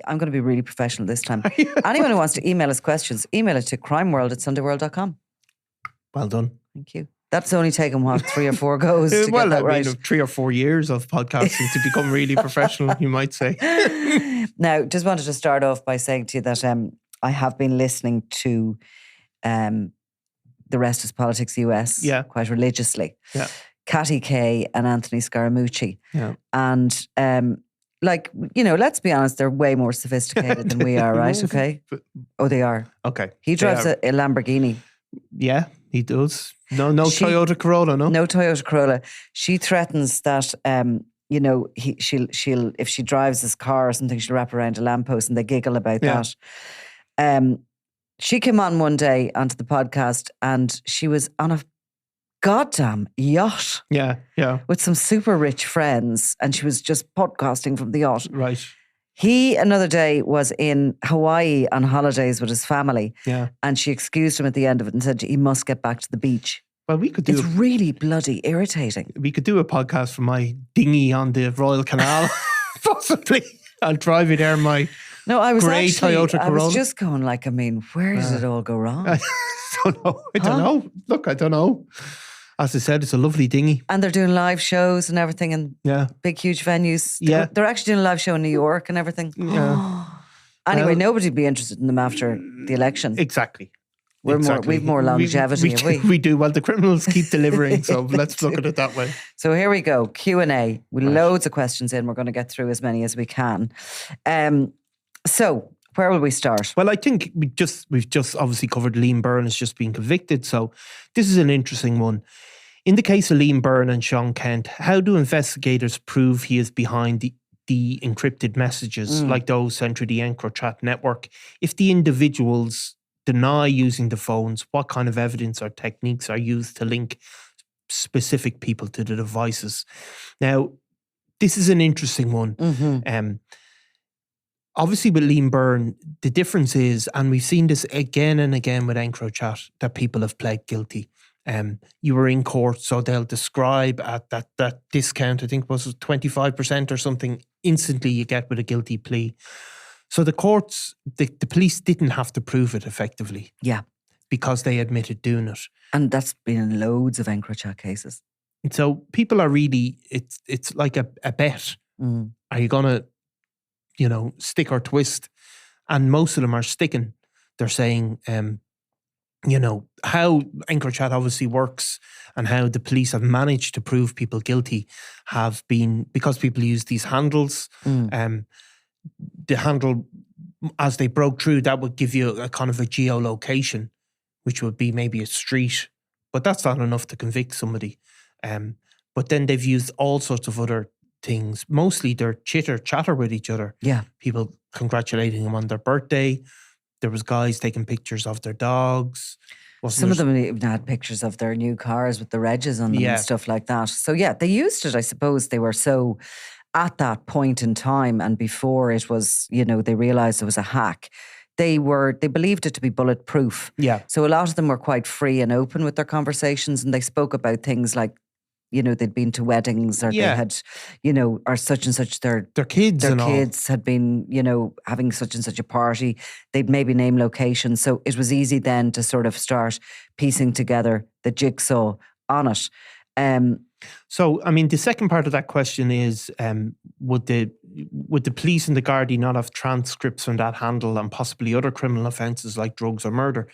I'm going to be really professional this time. Anyone who wants to email us questions, email it to crimeworld@sundayworld.com. Well done. Thank you. That's only taken, 3 or 4 goes to get that right. 3 or 4 years of podcasting to become really professional, you might say. Now, just wanted to start off by saying to you that I have been listening to The Rest is Politics US quite religiously. Yeah. Catty Kay and Anthony Scaramucci. Yeah. And let's be honest, they're way more sophisticated than we are, right? Okay. Oh, they are. Okay. He drives a Lamborghini. Yeah, he does. No Toyota Corolla, no? No Toyota Corolla. She threatens that, she'll if she drives his car or something, she'll wrap around a lamppost, and they giggle about that. She came on one day onto the podcast and she was on a goddamn yacht. Yeah. With some super rich friends, and she was just podcasting from the yacht. Right. He, another day, was in Hawaii on holidays with his family. Yeah. And she excused him at the end of it and said he must get back to the beach. Well, we could do... It's really bloody irritating. We could do a podcast from my dinghy on the Royal Canal. Possibly. I'll drive you there, my grey Toyota Corolla. I was just going where does it all go wrong? I don't know. Look, I don't know. As I said, it's a lovely dinghy. And they're doing live shows and everything in big, huge venues. Yeah. They're actually doing a live show in New York and everything. Yeah. Anyway, nobody would be interested in them after the election. Exactly. We've more longevity, we do. Well, the criminals keep delivering, so let's look at it that way. So here we go, Q&A. With loads of questions in. We're going to get through as many as we can. So where will we start? Well, I think we've just obviously covered Liam Byrne has just been convicted, so this is an interesting one. In the case of Liam Byrne and Sean Kent, how do investigators prove he is behind the encrypted messages like those sent through the EncroChat network? If the individuals deny using the phones, what kind of evidence or techniques are used to link specific people to the devices? Now, this is an interesting one. Mm-hmm. Obviously, with Liam Byrne, the difference is, and we've seen this again and again with EncroChat, that people have pled guilty. You were in court, so they'll describe at that discount, I think was 25% or something, instantly you get with a guilty plea. So the courts, the police didn't have to prove it effectively. Yeah. Because they admitted doing it. And that's been in loads of EncroChat cases. And so people are really, it's like a bet. Are you going to, stick or twist? And most of them are sticking. They're saying, how EncroChat obviously works and how the police have managed to prove people guilty have been, because people use these handles, the handle, as they broke through, that would give you a kind of a geolocation, which would be maybe a street, but that's not enough to convict somebody. But then they've used all sorts of other things. Mostly they're chatter with each other. Yeah. People congratulating them on their birthday. There was guys taking pictures of their dogs. Some of them even had pictures of their new cars with the regs on them and stuff like that. So yeah, they used it. I suppose they were so at that point in time, and before it was, they realised it was a hack. They believed it to be bulletproof. Yeah. So a lot of them were quite free and open with their conversations, and they spoke about things like, they'd been to weddings, or they had, or such and such, their kids had been, having such and such a party. They'd maybe name locations. So it was easy then to sort of start piecing together the jigsaw on it. So, I mean, the second part of that question is, would the police and the Gardaí not have transcripts from that handle and possibly other criminal offences like drugs or murder?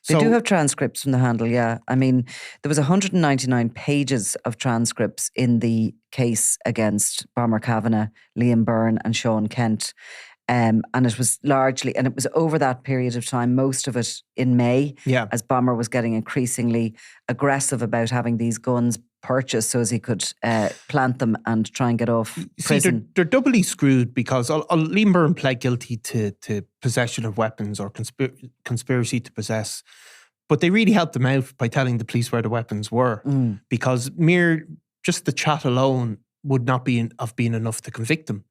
They do have transcripts from the handle, yeah. I mean, there was 199 pages of transcripts in the case against Bomber Kavanagh, Liam Byrne and Sean Kent. And it was largely, and it was over that period of time, most of it in May, as Bomber was getting increasingly aggressive about having these guns purchased so as he could plant them and try and get off prison. See, they're doubly screwed because Liam Byrne pled guilty to possession of weapons or conspiracy to possess. But they really helped them out by telling the police where the weapons were, because just the chat alone would not have been enough to convict them.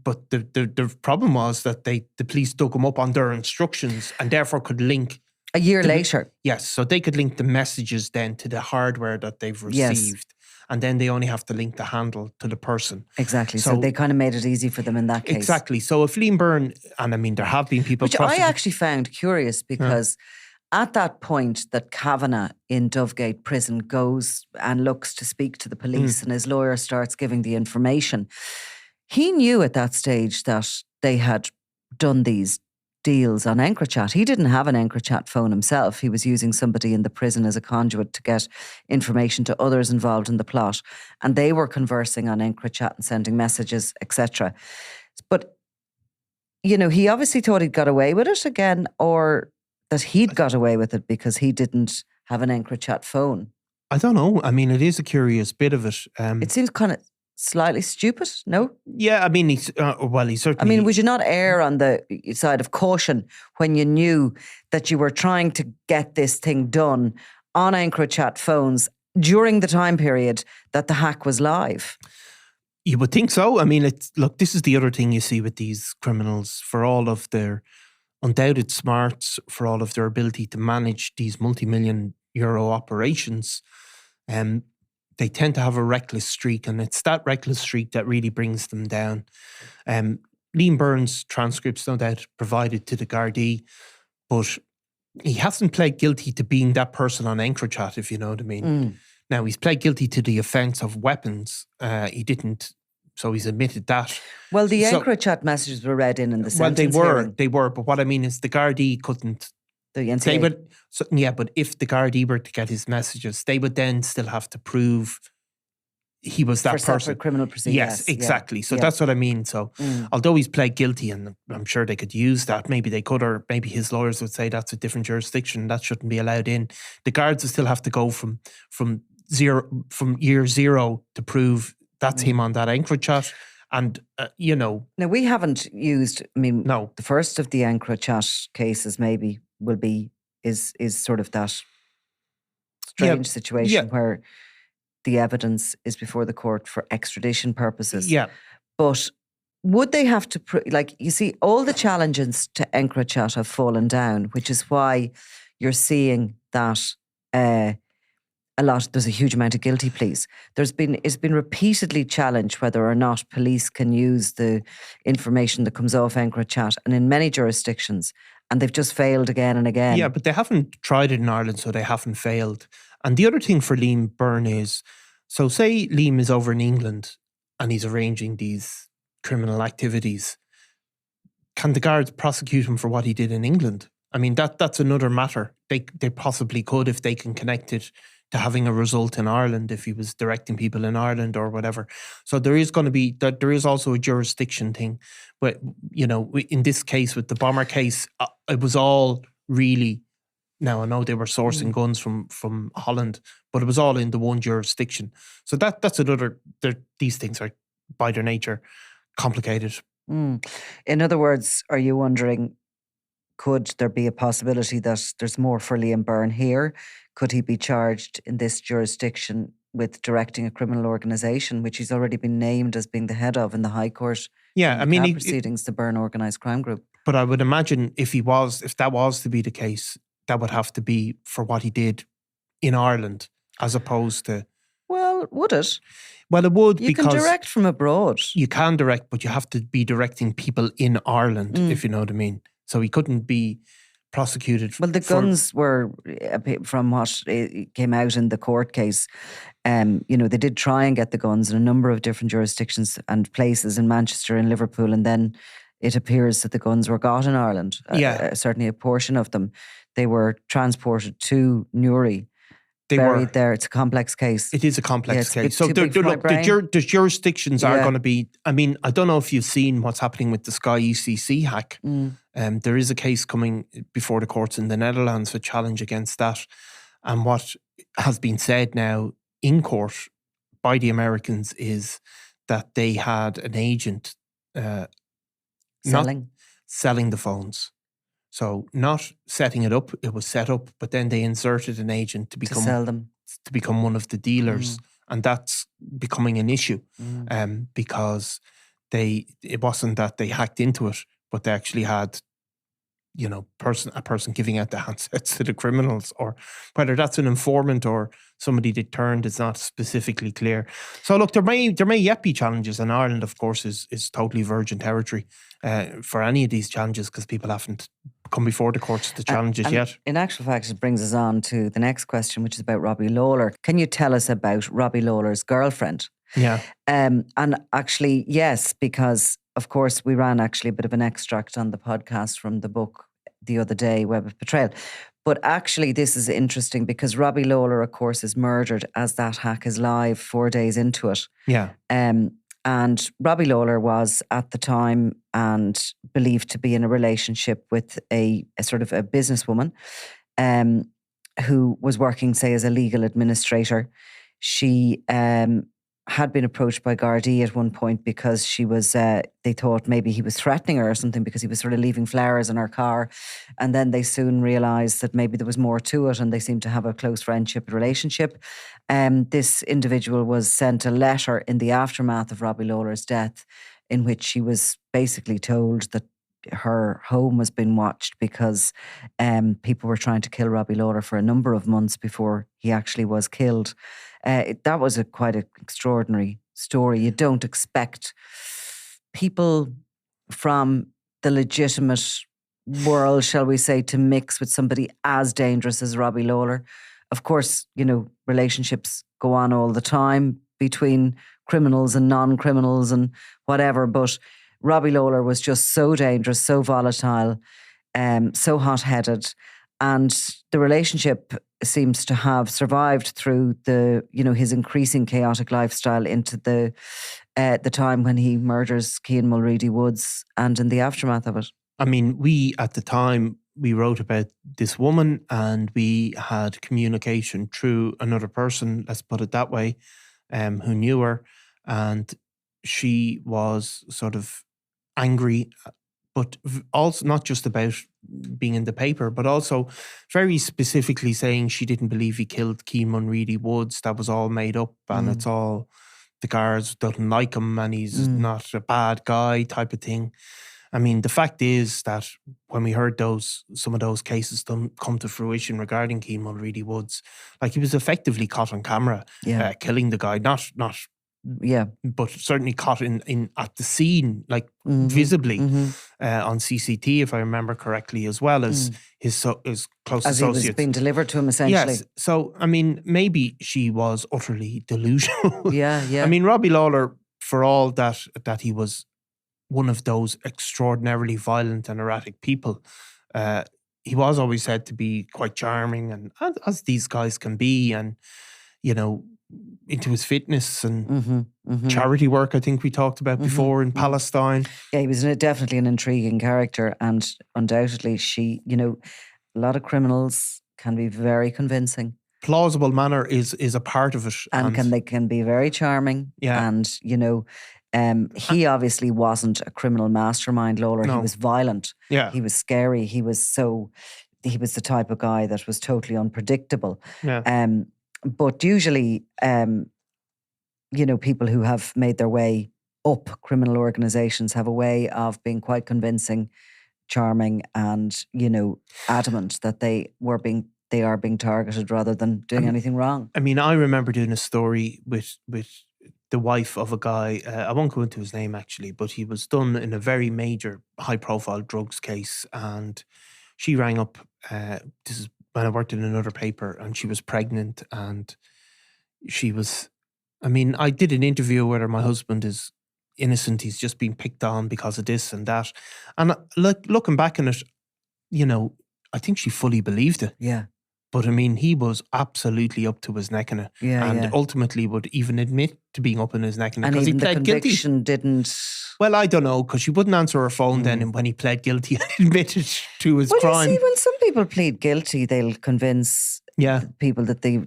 But the problem was that the police dug them up on their instructions and therefore could link. A year later. Yes, so they could link the messages then to the hardware that they've received. and then they only have to link the handle to the person. Exactly. So they kind of made it easy for them in that case. Exactly. So if Liam Byrne, and I mean, there have been people... Which I actually found curious because at that point that Kavanagh in Dovegate prison goes and looks to speak to the police and his lawyer starts giving the information, he knew at that stage that they had done these deals on EncroChat. He didn't have an EncroChat phone himself. He was using somebody in the prison as a conduit to get information to others involved in the plot. And they were conversing on EncroChat and sending messages, etc. But, you know, he obviously thought he'd got away with it again, or that he'd got away with it because he didn't have an EncroChat phone. I don't know. I mean, it is a curious bit of it. It seems kind of slightly stupid, no? Yeah, I mean, he's certainly... I mean, would you not err on the side of caution when you knew that you were trying to get this thing done on EncroChat phones during the time period that the hack was live? You would think so. I mean, look, this is the other thing you see with these criminals. For all of their undoubted smarts, for all of their ability to manage these multi-million euro operations, they tend to have a reckless streak, and it's that reckless streak that really brings them down. Liam Byrne's transcripts, no doubt, provided to the Gardaí, but he hasn't pled guilty to being that person on EncroChat, if you know what I mean. Now, he's pled guilty to the offence of weapons. He didn't, so he's admitted that. Well, the EncroChat messages were read in the sentence hearing. They were, but what I mean is the Gardaí couldn't... The NCA. But if the Gardaí were to get his messages, they would then still have to prove he was that person. For criminal proceedings. Yes, exactly. So that's what I mean. So although he's pled guilty, and I'm sure they could use that, maybe they could, or maybe his lawyers would say that's a different jurisdiction, that shouldn't be allowed in. The guards will still have to go from year zero to prove that's him on that EncroChat. And, you know... Now, we haven't used, I mean, no. The first of the EncroChat cases maybe is sort of that strange situation where the evidence is before the court for extradition purposes. Yeah. But would they have to, you see, all the challenges to EncroChat have fallen down, which is why you're seeing that there's a huge amount of guilty pleas. It's been repeatedly challenged whether or not police can use the information that comes off EncroChat, and in many jurisdictions, and they've just failed again and again. Yeah, but they haven't tried it in Ireland, so they haven't failed. And the other thing for Liam Byrne is, so say Liam is over in England and he's arranging these criminal activities, can the guards prosecute him for what he did in England? I mean, that's another matter. They possibly could if they can connect it to having a result in Ireland, if he was directing people in Ireland or whatever. So there is going to be, there is also a jurisdiction thing. But, you know, in this case, with the Bomber case, it was all really, now I know they were sourcing guns from Holland, but it was all in the one jurisdiction. So that's another, these things are by their nature complicated. In other words, are you wondering, could there be a possibility that there's more for Liam Byrne here? Could he be charged in this jurisdiction with directing a criminal organisation, which he's already been named as being the head of in the High Court? Yeah, I mean, proceedings, the Byrne Organised Crime Group. But I would imagine if that was to be the case, that would have to be for what he did in Ireland, as opposed to... Well, would it? Well, it would, you because... You can direct from abroad. You can direct, but you have to be directing people in Ireland, if you know what I mean. So he couldn't be prosecuted. Well, the guns were, from what came out in the court case, you know, they did try and get the guns in a number of different jurisdictions and places in Manchester and Liverpool, and then it appears that the guns were got in Ireland. Certainly a portion of them. They were transported to Newry. Buried there. It's a complex case. It is a complex case. So the jurisdictions are going to be... I mean, I don't know if you've seen what's happening with the Sky ECC hack. There is a case coming before the courts in the Netherlands, a challenge against that. And what has been said now in court by the Americans is that they had an agent selling the phones. So not setting it up, it was set up, but then they inserted an agent to sell them, to become one of the dealers, and that's becoming an issue, because it wasn't that they hacked into it, but they actually had a person giving out the handsets to the criminals, or whether that's an informant or somebody that turned is not specifically clear. So look, there may yet be challenges, and Ireland, of course, is totally virgin territory for any of these challenges, because people haven't come before the courts to challenges yet. In actual fact, it brings us on to the next question, which is about Robbie Lawlor. Can you tell us about Robbie Lawlor's girlfriend? Yeah. And actually, yes, because of course we ran actually a bit of an extract on the podcast from the book the other day, Web of Betrayal. But actually, this is interesting because Robbie Lawlor, of course, is murdered as That Hack is live 4 days into it. Yeah. And Robbie Lawlor was at the time and believed to be in a relationship with a sort of a businesswoman who was working, say, as a legal administrator. She had been approached by Gardaí at one point because she was, they thought maybe he was threatening her or something because he was sort of leaving flowers in her car. And then they soon realised that maybe there was more to it, and they seemed to have a close friendship relationship. This individual was sent a letter in the aftermath of Robbie Lawlor's death in which she was basically told that her home was being watched because people were trying to kill Robbie Lawlor for a number of months before he actually was killed. That was quite an extraordinary story. You don't expect people from the legitimate world, shall we say, to mix with somebody as dangerous as Robbie Lawlor. Of course, relationships go on all the time between criminals and non-criminals and whatever, but Robbie Lawlor was just so dangerous, so volatile, so hot-headed, and the relationship seems to have survived through his increasing chaotic lifestyle into the time when he murders Cian Mulready Woods and in the aftermath of it. I mean, at the time, we wrote about this woman and we had communication through another person, let's put it that way, who knew her, and she was sort of angry, but also not just about being in the paper, but also very specifically saying she didn't believe he killed Cian Mulready Woods. That was all made up, and it's all the guards doesn't like him and he's not a bad guy type of thing. I mean, the fact is that when we heard some of those cases come to fruition regarding Cian Mulready Woods, like he was effectively caught on camera, killing the guy, not but certainly caught in at the scene, like visibly on CCT, if I remember correctly, as well as his close associates. As he was being delivered to him, essentially. Yes. So, I mean, maybe she was utterly delusional. Yeah. I mean, Robbie Lawlor, for all that he was one of those extraordinarily violent and erratic people, he was always said to be quite charming, and as these guys can be, and into his fitness and charity work, I think we talked about before in Palestine. Yeah, he was definitely an intriguing character, and undoubtedly a lot of criminals can be very convincing. Plausible manner is a part of it. And they can be very charming. Yeah. And, he obviously wasn't a criminal mastermind, Lawlor. No. He was violent. Yeah. He was scary. He was the type of guy that was totally unpredictable. Yeah. But usually, people who have made their way up criminal organizations have a way of being quite convincing, charming, and, adamant that they are being targeted rather than doing anything wrong. I mean, I remember doing a story with the wife of a guy, I won't go into his name actually, but he was done in a very major high-profile drugs case, and she rang up, this is when I worked in another paper, and she was pregnant, and I did an interview whether my husband is innocent, he's just been picked on because of this and that. And looking back on it, I think she fully believed it. Yeah. But I mean, he was absolutely up to his neck in it. Yeah, and ultimately would even admit to being up in his neck in it. And because even he pled the conviction guilty. didn't... Well, I don't know, because she wouldn't answer her phone then, and when he pled guilty and admitted to his crime. You see, when some people plead guilty, they'll convince people that they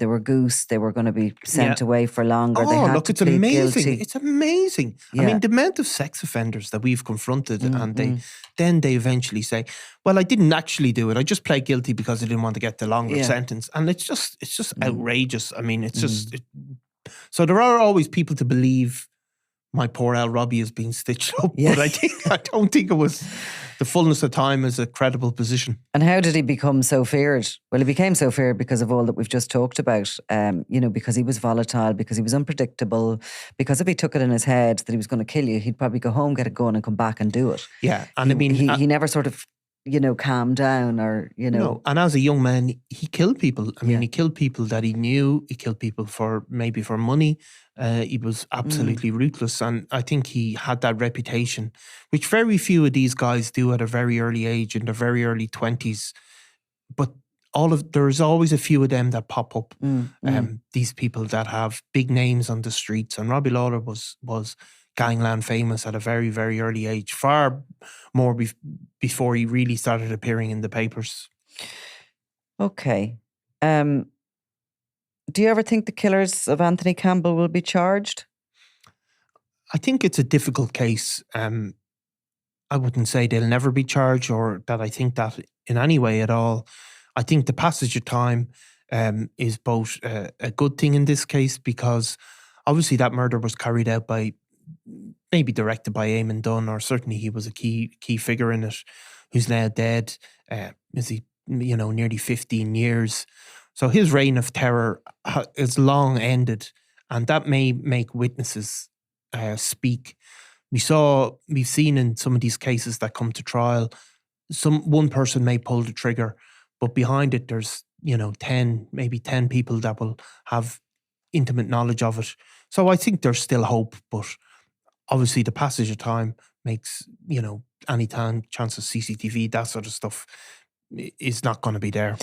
were goose, they were going to be sent away for longer. Oh, they had look, to it's plead amazing. guilty. It's amazing. Yeah. I mean, the amount of sex offenders that we've confronted, and they eventually say, well, I didn't actually do it. I just pled guilty because I didn't want to get the longer sentence. And it's just outrageous. I mean, it's just... So there are always people to believe my poor old Robbie is being stitched up. Yeah. But I don't think it was the fullness of time as a credible position. And how did he become so feared? Well, he became so feared because of all that we've just talked about, because he was volatile, because he was unpredictable, because if he took it in his head that he was going to kill you, he'd probably go home, get a gun and come back and do it. Yeah. And he never sort of, calmed down or, No, and as a young man, he killed people. I mean, he killed people that he knew. He killed people for money. He was absolutely ruthless. And I think he had that reputation, which very few of these guys do at a very early age, in their very early 20s. But there's always a few of them that pop up. These people that have big names on the streets. And Robbie Lawlor was gangland famous at a very, very early age, far more before he really started appearing in the papers. Okay. Do you ever think the killers of Anthony Campbell will be charged? I think it's a difficult case. I wouldn't say they'll never be charged or that I think that in any way at all. I think the passage of time is both a good thing in this case, because obviously that murder was carried out by, maybe directed by Eamon Dunn, or certainly he was a key figure in it, who's now dead. Is he, nearly 15 years. So his reign of terror is long ended, and that may make witnesses speak. We've seen in some of these cases that come to trial, one person may pull the trigger, but behind it there's 10 people that will have intimate knowledge of it. So I think there's still hope, but obviously the passage of time makes any chance of CCTV, that sort of stuff, is not going to be there.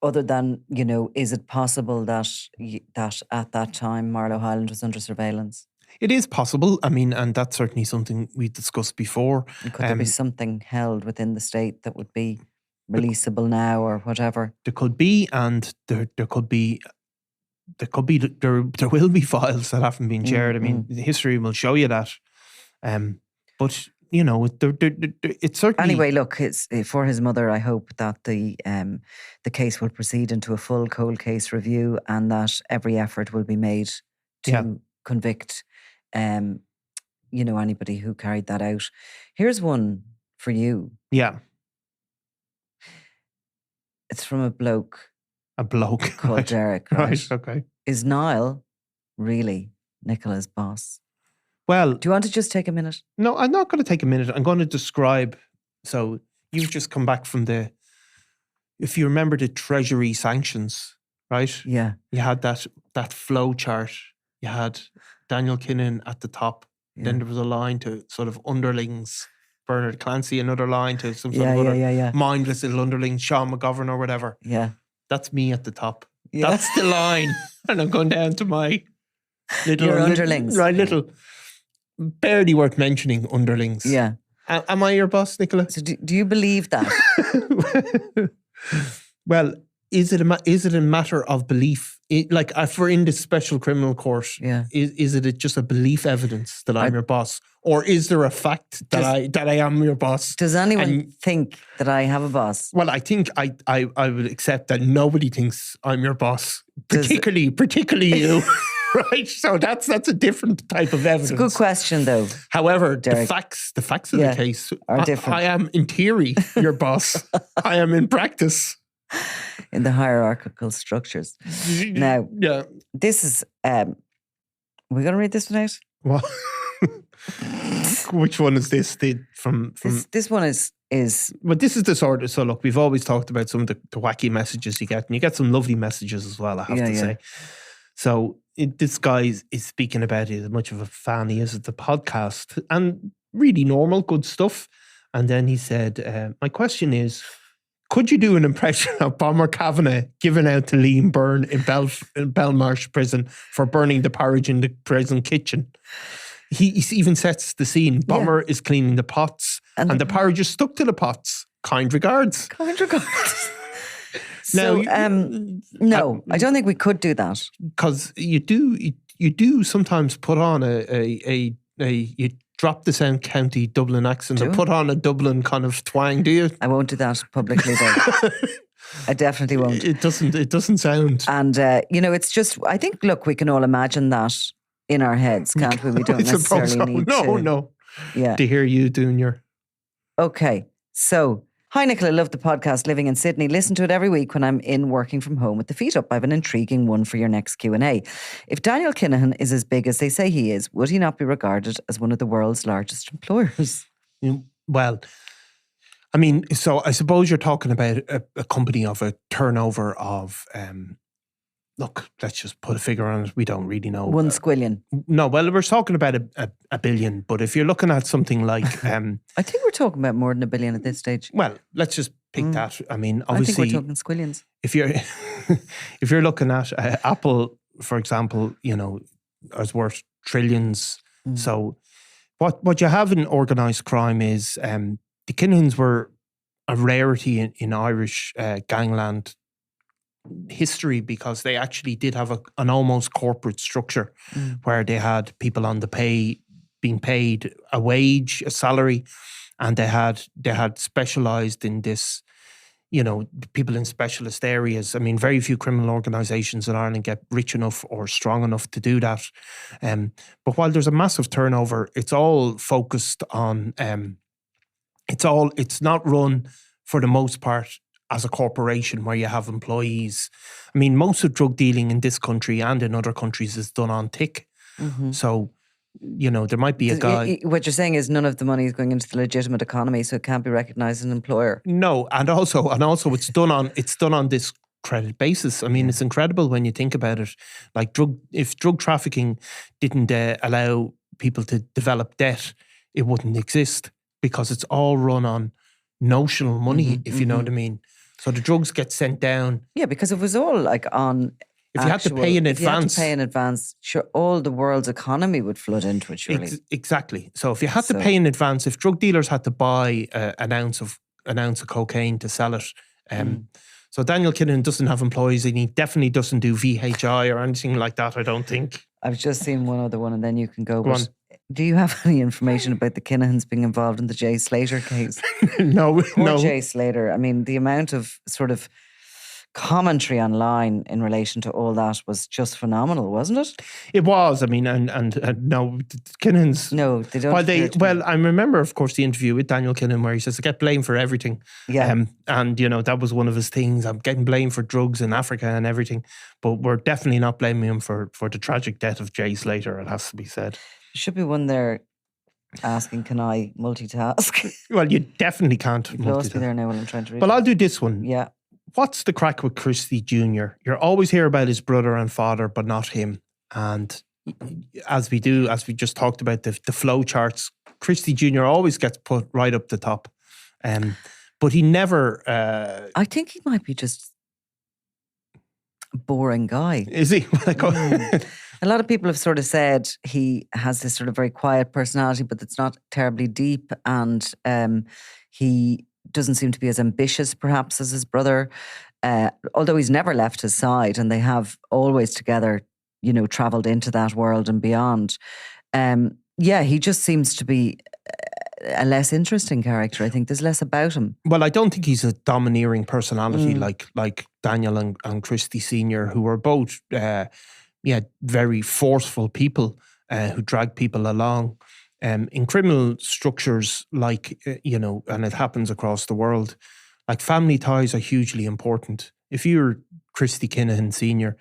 Other than, is it possible that at that time Marlow Highland was under surveillance? It is possible. I mean, and that's certainly something we discussed before. And could there be something held within the state that would be releasable now or whatever? There could be, and there will be files that haven't been shared. I mean, history will show you that. But it's certainly... Anyway, look, it's for his mother. I hope that the case will proceed into a full cold case review, and that every effort will be made to convict, anybody who carried that out. Here's one for you. Yeah. It's from a bloke. A bloke called right. Derek. Right? Okay. Is Niall really Nicola's boss? Well, do you want to just take a minute? No, I'm not going to take a minute. I'm going to describe. So you've just come back from if you remember the Treasury sanctions, right? Yeah. You had that flow chart. You had Daniel Kinahan at the top. Yeah. Then there was a line to sort of underlings, Bernard Clancy, another line to some sort of other mindless little underlings, Sean McGovern or whatever. Yeah. That's me at the top. Yeah. That's the line. And I'm going down to my little... Your underlings. Right, little... barely worth mentioning underlings. Yeah. Am I your boss, Nicola? So do you believe that? Well, is it a matter of belief? If we're in the special criminal court, is it just a belief evidence that I'm your boss? Or is there a fact that I am your boss? Does anyone think that I have a boss? Well, I think I would accept that nobody thinks I'm your boss, particularly you. Right, so that's a different type of evidence. It's a good question, though. However, Derek, the facts of the case are different. I am in theory your boss. I am in practice in the hierarchical structures. Now, this is. We're going to read this one out. What? Which one is this? From this one is. But this is the sort of. So look, we've always talked about some of the wacky messages you get, and you get some lovely messages as well. I have to say. So this guy is speaking about it, as much of a fan he is of the podcast, and really normal, good stuff. And then he said, my question is, could you do an impression of Bomber Kavanagh given out to Liam Byrne in Belmarsh prison for burning the porridge in the prison kitchen? He even sets the scene. Bomber is cleaning the pots and the porridge is stuck to the pots. Kind regards. Kind regards. So, no, I don't think we could do that. Because you do sometimes put on you drop the Sound County Dublin accent and put on a Dublin kind of twang, do you? I won't do that publicly, though. I definitely won't. It doesn't sound. And, it's just, I think, look, we can all imagine that in our heads, can't we? We don't I suppose necessarily need no, to. No. Yeah. To hear you doing your... Okay. So, hi, Nicola. Love the podcast, living in Sydney. Listen to it every week when I'm in working from home with the feet up. I have an intriguing one for your next Q&A. If Daniel Kinahan is as big as they say he is, would he not be regarded as one of the world's largest employers? Well, I mean, so I suppose you're talking about a company of a turnover of... look, let's just put a figure on it. We don't really know. 1 squillion. No, well, we're talking about a billion. But if you're looking at something like... I think we're talking about more than a billion at this stage. Well, let's just pick that. I mean, obviously... I think we're talking squillions. If you're looking at Apple, for example, is worth trillions. So what you have in organised crime is the Kinahans were a rarity in Irish gangland history, because they actually did have an almost corporate structure where they had people on the being paid a wage, a salary, and they had specialised in this, people in specialist areas. I mean, very few criminal organisations in Ireland get rich enough or strong enough to do that. But while there's a massive turnover, it's all focused on, it's not run for the most part as a corporation where you have employees. I mean, most of drug dealing in this country and in other countries is done on tick. So, there might be a guy... What you're saying is none of the money is going into the legitimate economy, so it can't be recognised as an employer. No, and also it's done on this credit basis. I mean, it's incredible when you think about it. Like if drug trafficking didn't allow people to develop debt, it wouldn't exist, because it's all run on notional money, if you know what I mean. So the drugs get sent down. Yeah, because it was all like on... If you had to pay in advance, sure, all the world's economy would flood into it, surely. Exactly. So if you had to pay in advance, if drug dealers had to buy an ounce of cocaine to sell it, so Daniel Kinahan doesn't have employees, and he definitely doesn't do VHI or anything like that, I don't think. I've just seen one other one, and then you can go. Go on. Do you have any information about the Kinahans being involved in the Jay Slater case? No. Jay Slater. I mean, the amount of sort of commentary online in relation to all that was just phenomenal, wasn't it? It was. I mean, and no, Kinahans... No, they don't. Well, I remember, of course, the interview with Daniel Kinahan where he says, I get blamed for everything. Yeah. And, that was one of his things. I'm getting blamed for drugs in Africa and everything. But we're definitely not blaming him for the tragic death of Jay Slater, it has to be said. There should be one there asking, can I multitask? Well, you definitely can't You've lost me there now when I'm trying to read. Well, I'll do this one. Yeah. What's the crack with Christy Jr.? You always hear about his brother and father, but not him. And as we just talked about the flow charts, Christy Jr. always gets put right up the top. But he never... I think he might be just a boring guy. Is he? A lot of people have sort of said he has this sort of very quiet personality, but it's not terribly deep. And he doesn't seem to be as ambitious, perhaps, as his brother. Although he's never left his side, and they have always together, travelled into that world and beyond. He just seems to be a less interesting character. I think there's less about him. Well, I don't think he's a domineering personality like Daniel and Christy Sr., who are both very forceful people who drag people along. In criminal structures, and it happens across the world, like family ties are hugely important. If you're Christy Kinahan Sr.,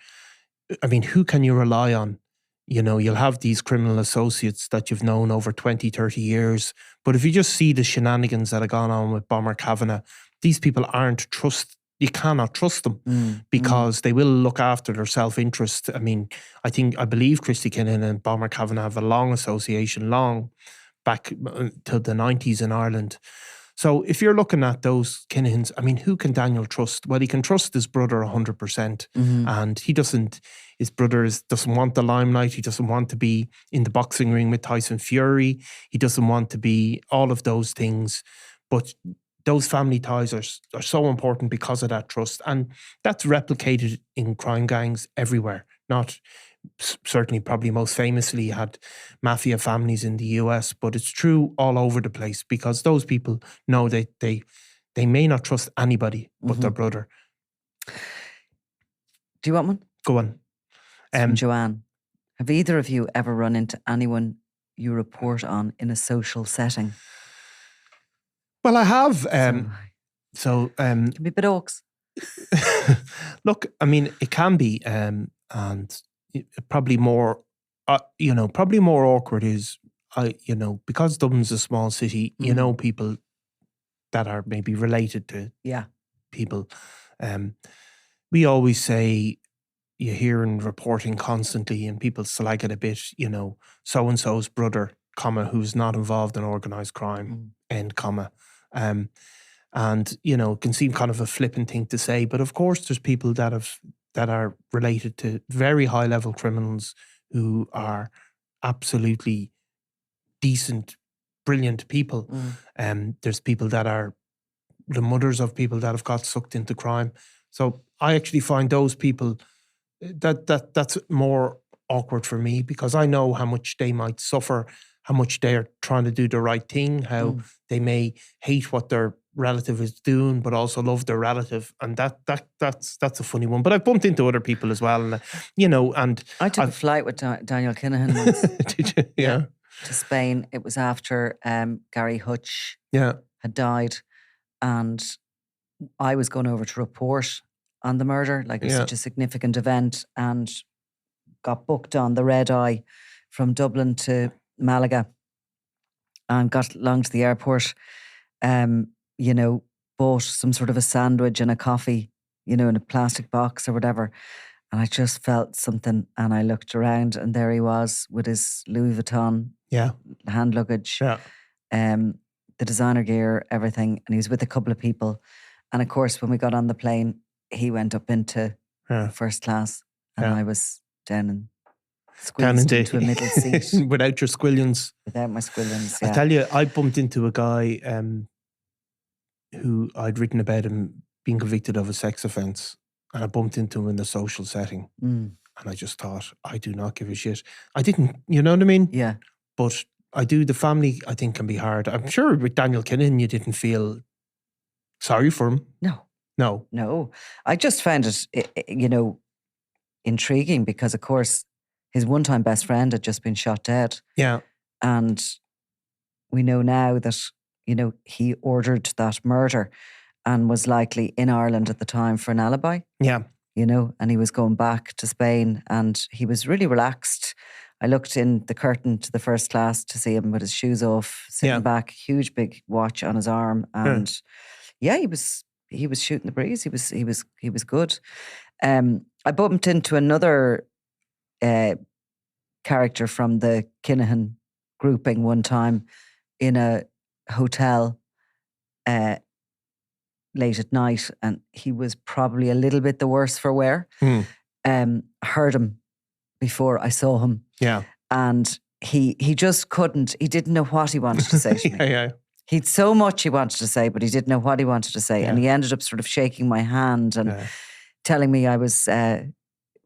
I mean, who can you rely on? You'll have these criminal associates that you've known over 20, 30 years. But if you just see the shenanigans that have gone on with Bomber Kavanagh, these people you cannot trust them because they will look after their self-interest. I mean, I believe Christy Kinahan and Bomber Kavanagh have a long association, long back to the 90s in Ireland. So if you're looking at those Kinahans, I mean, who can Daniel trust? Well, he can trust his brother 100%. And his brother doesn't want the limelight. He doesn't want to be in the boxing ring with Tyson Fury. He doesn't want to be all of those things. But those family ties are so important because of that trust. And that's replicated in crime gangs everywhere. Not certainly, probably most famously, had mafia families in the US, but it's true all over the place because those people know they may not trust anybody but their brother. Do you want one? Go on. From Joanne. Have either of you ever run into anyone you report on in a social setting? Well, I have. Can be a bit awks. Look, I mean, it can be, and probably more, probably more awkward is, because Dublin's a small city, people that are maybe related to people. We always say, you hear in reporting constantly, and people slag it a bit, so and so's brother, who's not involved in organised crime, end comma. And it can seem kind of a flippant thing to say, but of course there's people that are related to very high level criminals who are absolutely decent, brilliant people. There's people that are the mothers of people that have got sucked into crime. So I actually find those people that's more awkward for me, because I know how much they might suffer, how much they're trying to do the right thing, how they may hate what their relative is doing, but also love their relative, and that's a funny one. But I've bumped into other people as well, and and I took a flight with Daniel Kinahan once. Did you? Yeah. To Spain. It was after Gary Hutch had died, and I was going over to report on the murder, like it was such a significant event, and got booked on the red eye from Dublin to Malaga, and got along to the airport. Bought some sort of a sandwich and a coffee, in a plastic box or whatever. And I just felt something, and I looked around, and there he was with his Louis Vuitton hand luggage, the designer gear, everything. And he was with a couple of people. And of course, when we got on the plane, he went up into first class, and I was down and squeezed into a middle seat. Without your squillions. Without my squillions, yeah. I tell you, I bumped into a guy who I'd written about him being convicted of a sex offence, and I bumped into him in the social setting, and I just thought, I do not give a shit. I didn't, you know what I mean? Yeah. But I do. The family, I think, can be hard. I'm sure with Daniel Kinahan, you didn't feel sorry for him. No. I just found it, intriguing, because of course his one-time best friend had just been shot dead. Yeah. And we know now that, he ordered that murder and was likely in Ireland at the time for an alibi. Yeah. And he was going back to Spain, and he was really relaxed. I looked in the curtain to the first class to see him with his shoes off, sitting back, huge big watch on his arm, and he was shooting the breeze. He was good. I bumped into another character from the Kinahan grouping one time in a hotel late at night, and he was probably a little bit the worse for wear. Heard him before I saw him. Yeah. And he just couldn't, he didn't know what he wanted to say to me. Yeah. He'd so much he wanted to say, but he didn't know what he wanted to say. And he ended up sort of shaking my hand and telling me I was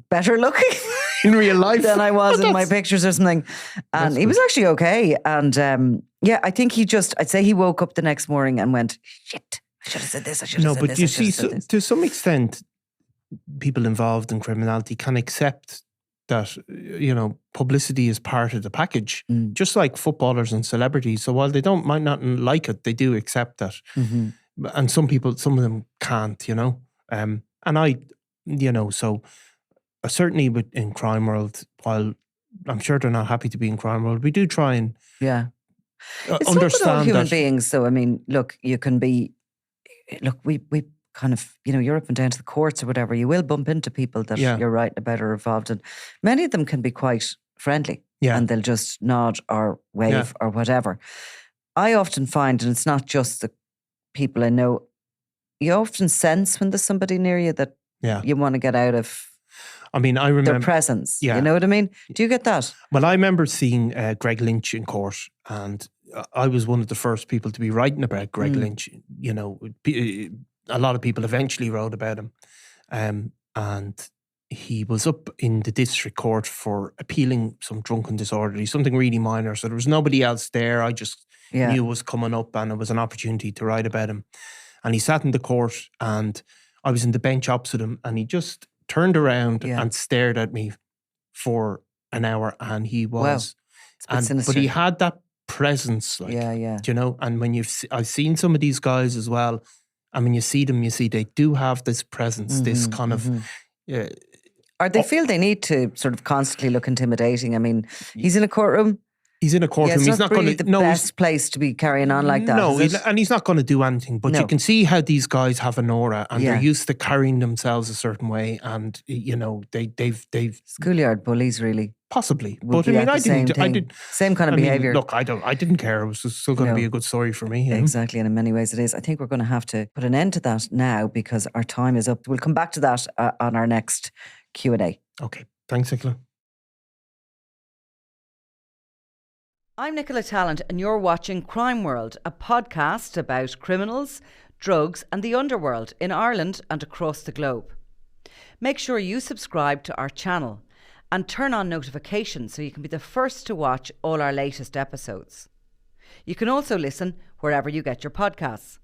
better looking in real life than I was in my pictures or something. And he was actually okay. And I think I'd say he woke up the next morning and went, shit, I should have said this, I should have said this. No, but you see, to some extent, people involved in criminality can accept that, publicity is part of the package, just like footballers and celebrities. So while they might not like it, they do accept that. And some of them can't, and I, so certainly in crime world, while I'm sure they're not happy to be in crime world, we do try and it's understand not with all human that beings. So, I mean, we kind of, you're up and down to the courts or whatever, you will bump into people that you're writing about or involved in. Many of them can be quite friendly and they'll just nod or wave or whatever. I often find, and it's not just the people I know, you often sense when there's somebody near you that you want to get out of I remember their presence. You know what I mean? Do you get that? Well, I remember seeing Greg Lynch in court, and I was one of the first people to be writing about Greg Lynch. A lot of people eventually wrote about him. And he was up in the district court for appealing some drunken disorderly, something really minor. So there was nobody else there. I just knew it was coming up, and it was an opportunity to write about him. And he sat in the court, and I was in the bench opposite him, and he just turned around and stared at me for an hour, and he Wow. was, It's a bit sinister. but he had that presence, like, Yeah. you know. And when I've seen some of these guys as well, and when you see them, you see they do have this presence, this kind of. Or they feel they need to sort of constantly look intimidating. I mean, he's in a courtroom. He's in a courtroom. It's he's not not really going to. the best place to be carrying on like that. No, is it? and he's not going to do anything. But No. you can see how these guys have an aura, and Yeah. they're used to carrying themselves a certain way, and you know they've Schoolyard bullies, really. possibly. Would But I be mean, at I the same didn't. I thing. did. Same kind of I mean, behaviour. look, I didn't care. It was still going to be a good story for me. You know? Exactly, and in many ways it is. I think we're going to have to put an end to that now because our time is up. We'll come back to that on our next Q&A. Okay, thanks, Nicola. I'm Nicola Tallant and you're watching Crime World, a podcast about criminals, drugs and the underworld in Ireland and across the globe. Make sure you subscribe to our channel and turn on notifications so you can be the first to watch all our latest episodes. You can also listen wherever you get your podcasts.